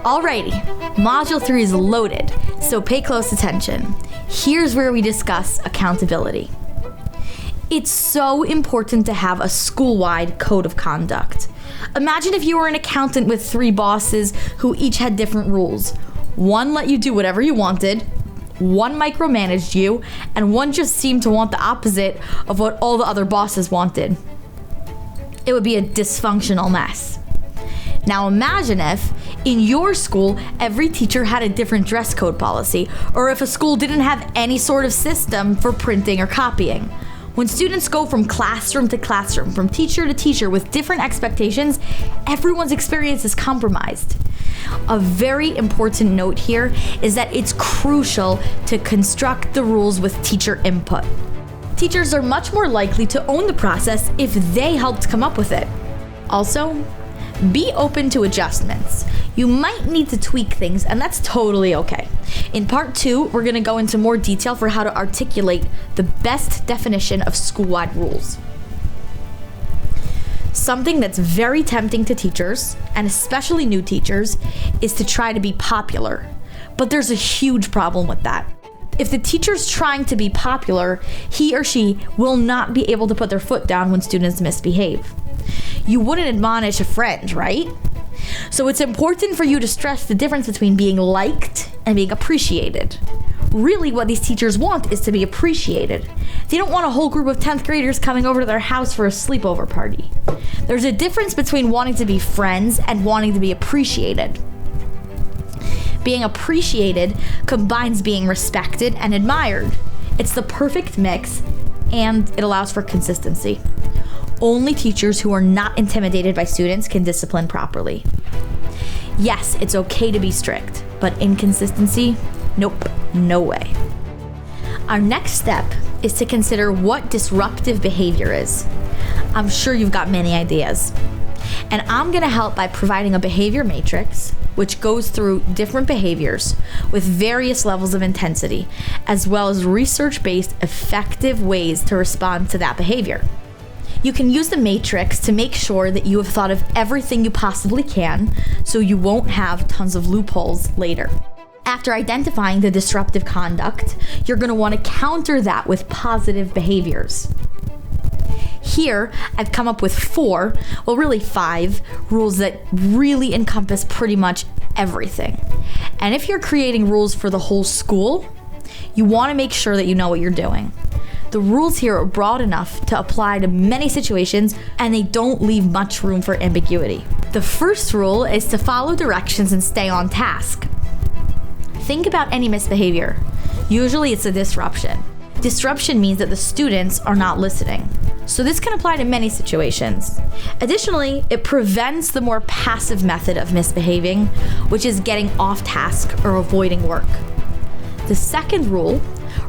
Alrighty, Module 3 is loaded, so pay close attention. Here's where we discuss accountability. It's so important to have a school-wide code of conduct. Imagine if you were an accountant with 3 bosses who each had different rules. One let you do whatever you wanted, one micromanaged you, and one just seemed to want the opposite of what all the other bosses wanted. It would be a dysfunctional mess. Now imagine if, in your school, every teacher had a different dress code policy, or if a school didn't have any sort of system for printing or copying. When students go from classroom to classroom, from teacher to teacher with different expectations, everyone's experience is compromised. A very important note here is that it's crucial to construct the rules with teacher input. Teachers are much more likely to own the process if they helped come up with it. Also, be open to adjustments. You might need to tweak things, and that's totally okay. In part 2, we're going to go into more detail for how to articulate the best definition of school-wide rules. Something that's very tempting to teachers, and especially new teachers, is to try to be popular. But there's a huge problem with that. If the teacher's trying to be popular, he or she will not be able to put their foot down when students misbehave. You wouldn't admonish a friend, right? So it's important for you to stress the difference between being liked and being appreciated. Really, what these teachers want is to be appreciated. They don't want a whole group of 10th graders coming over to their house for a sleepover party. There's a difference between wanting to be friends and wanting to be appreciated. Being appreciated combines being respected and admired. It's the perfect mix, and it allows for consistency. Only teachers who are not intimidated by students can discipline properly. Yes, it's okay to be strict, but inconsistency? Nope, no way. Our next step is to consider what disruptive behavior is. I'm sure you've got many ideas. And I'm going to help by providing a behavior matrix, which goes through different behaviors with various levels of intensity, as well as research-based effective ways to respond to that behavior. You can use the matrix to make sure that you have thought of everything you possibly can, so you won't have tons of loopholes later. After identifying the disruptive conduct, you're going to want to counter that with positive behaviors. Here, I've come up with 4, well really 5, rules that really encompass pretty much everything. And if you're creating rules for the whole school, you want to make sure that you know what you're doing. The rules here are broad enough to apply to many situations, and they don't leave much room for ambiguity. The first rule is to follow directions and stay on task. Think about any misbehavior. Usually it's a disruption. Disruption means that the students are not listening. So this can apply to many situations. Additionally, it prevents the more passive method of misbehaving, which is getting off task or avoiding work. The second rule,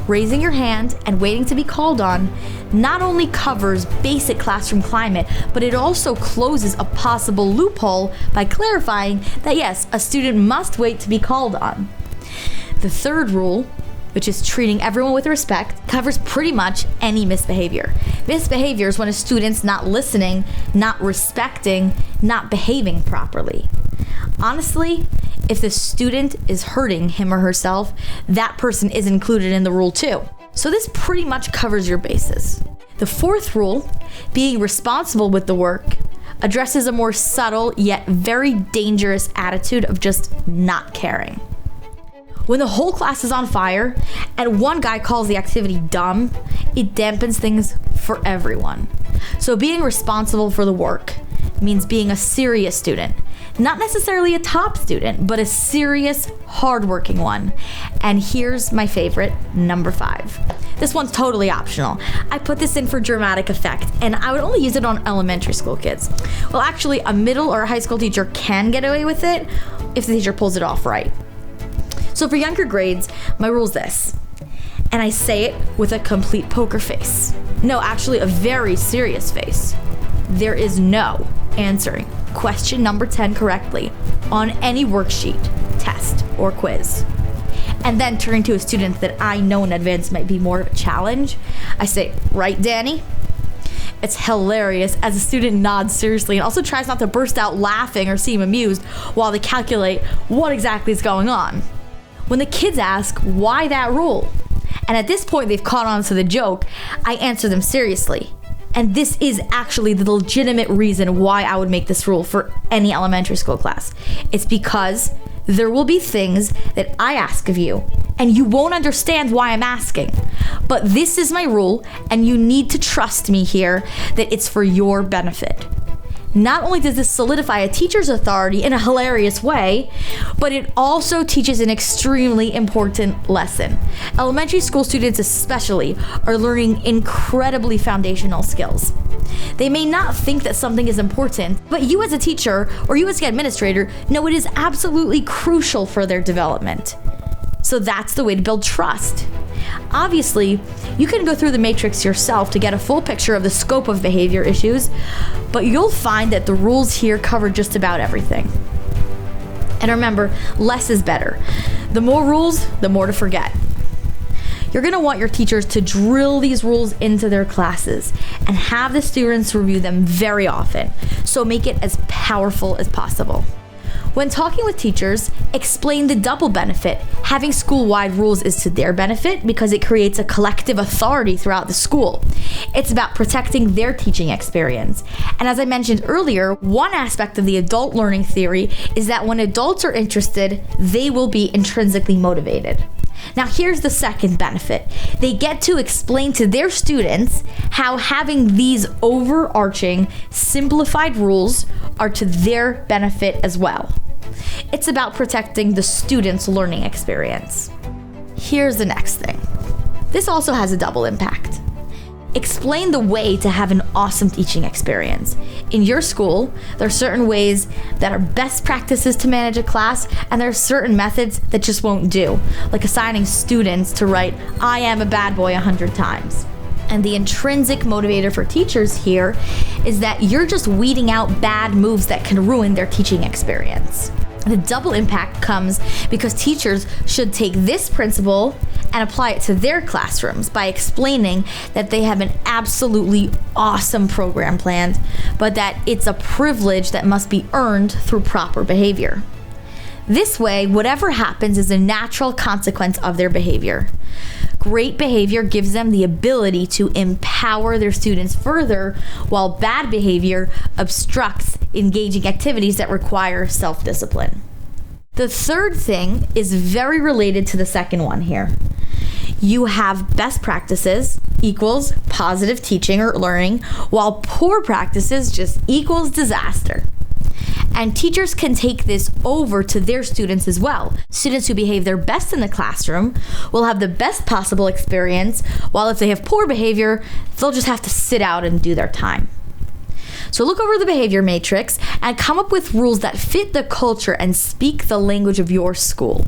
raising your hand and waiting to be called on, not only covers basic classroom climate, but it also closes a possible loophole by clarifying that yes, a student must wait to be called on. The third rule, which is treating everyone with respect, covers pretty much any misbehavior. Misbehavior is when a student's not listening, not respecting, not behaving properly. Honestly, if the student is hurting him or herself, that person is included in the rule too. So this pretty much covers your bases. The fourth rule, being responsible with the work, addresses a more subtle yet very dangerous attitude of just not caring. When the whole class is on fire and one guy calls the activity dumb, it dampens things for everyone. So being responsible for the work means being a serious student. Not necessarily a top student, but a serious, hardworking one. And here's my favorite, number 5. This one's totally optional. I put this in for dramatic effect, and I would only use it on elementary school kids. Well, actually, a middle or a high school teacher can get away with it if the teacher pulls it off right. So for younger grades, my rule's this, and I say it with a complete poker face. No, actually a very serious face. There is no answering question number 10 correctly on any worksheet, test, or quiz. And then turning to a student that I know in advance might be more of a challenge, I say, right, Danny? It's hilarious as a student nods seriously and also tries not to burst out laughing or seem amused while they calculate what exactly is going on. When the kids ask, why that rule? And at this point they've caught on to the joke, I answer them seriously. And this is actually the legitimate reason why I would make this rule for any elementary school class. It's because there will be things that I ask of you, and you won't understand why I'm asking. But this is my rule, and you need to trust me here that it's for your benefit. Not only does this solidify a teacher's authority in a hilarious way, but it also teaches an extremely important lesson. Elementary school students especially are learning incredibly foundational skills. They may not think that something is important, but you as a teacher or you as an administrator know it is absolutely crucial for their development. So that's the way to build trust. Obviously, you can go through the matrix yourself to get a full picture of the scope of behavior issues, but you'll find that the rules here cover just about everything. And remember, less is better. The more rules, the more to forget. You're going to want your teachers to drill these rules into their classes and have the students review them very often, so make it as powerful as possible. When talking with teachers, explain the double benefit. Having school-wide rules is to their benefit because it creates a collective authority throughout the school. It's about protecting their teaching experience. And as I mentioned earlier, one aspect of the adult learning theory is that when adults are interested, they will be intrinsically motivated. Now here's the second benefit. They get to explain to their students how having these overarching, simplified rules are to their benefit as well. It's about protecting the student's learning experience. Here's the next thing. This also has a double impact. Explain the way to have an awesome teaching experience. In your school, there are certain ways that are best practices to manage a class, and there are certain methods that just won't do, like assigning students to write, "I am a bad boy" 100 times. And the intrinsic motivator for teachers here is that you're just weeding out bad moves that can ruin their teaching experience. The double impact comes because teachers should take this principle and apply it to their classrooms by explaining that they have an absolutely awesome program planned, but that it's a privilege that must be earned through proper behavior. This way, whatever happens is a natural consequence of their behavior. Great behavior gives them the ability to empower their students further, while bad behavior obstructs engaging activities that require self-discipline. The third thing is very related to the second one here. You have best practices equals positive teaching or learning, while poor practices just equals disaster. And teachers can take this over to their students as well. Students who behave their best in the classroom will have the best possible experience, while if they have poor behavior, they'll just have to sit out and do their time. So look over the behavior matrix and come up with rules that fit the culture and speak the language of your school.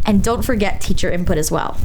And don't forget teacher input as well.